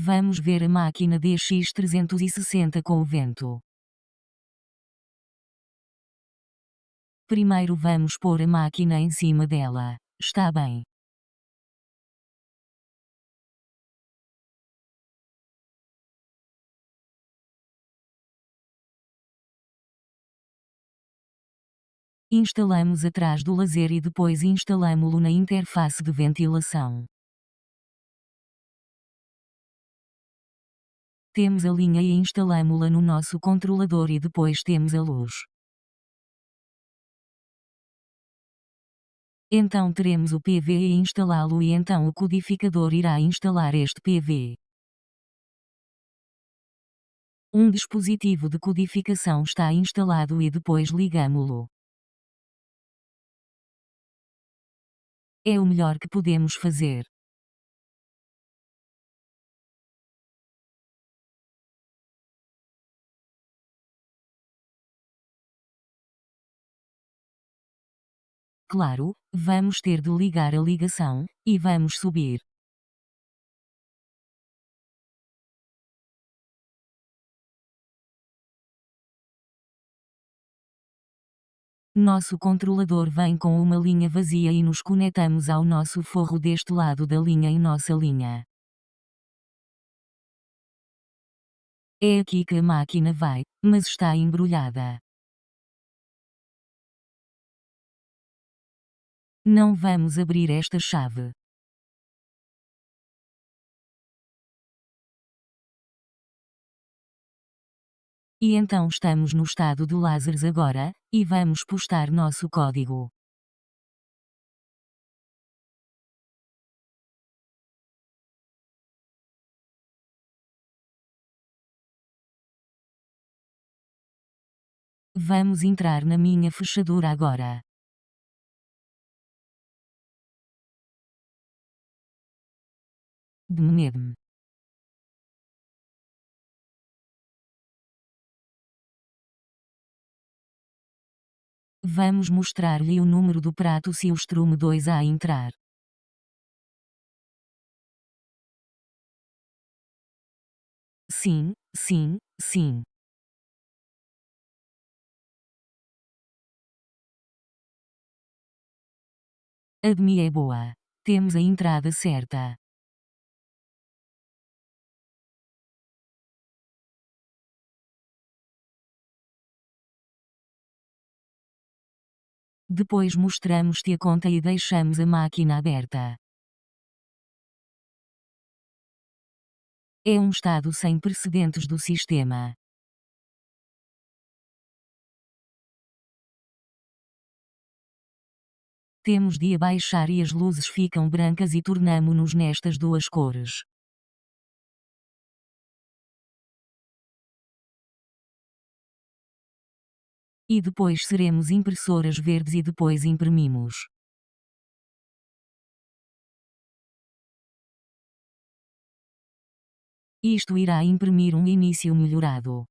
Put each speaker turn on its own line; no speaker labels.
Vamos ver a máquina DX360 com o vento. Primeiro vamos pôr a máquina em cima dela. Está bem. Instalamos atrás do laser e depois instalamo-lo na interface de ventilação. Temos a linha e instalamo-la no nosso controlador e depois temos a luz. Então teremos o PV e instalá-lo e então o codificador irá instalar este PV. Um dispositivo de codificação está instalado e depois ligamo-lo. É o melhor que podemos fazer. Claro, vamos ter de ligar a ligação, e vamos subir. Nosso controlador vem com uma linha vazia e nos conectamos ao nosso forro deste lado da linha em nossa linha. É aqui que a máquina vai, mas está embrulhada. Não vamos abrir esta chave. E então estamos no estado de lasers agora, e vamos postar nosso código. Vamos entrar na minha fechadura agora. Dmnedm. Vamos mostrar-lhe o número do prato se o strume 2 a entrar. Sim, sim, sim. Admi é boa. Temos a entrada certa. Depois mostramos-te a conta e deixamos a máquina aberta. É um estado sem precedentes do sistema. Temos de abaixar e as luzes ficam brancas e tornamo-nos nestas duas cores. E depois seremos impressoras verdes e depois imprimimos. Isto irá imprimir um início melhorado.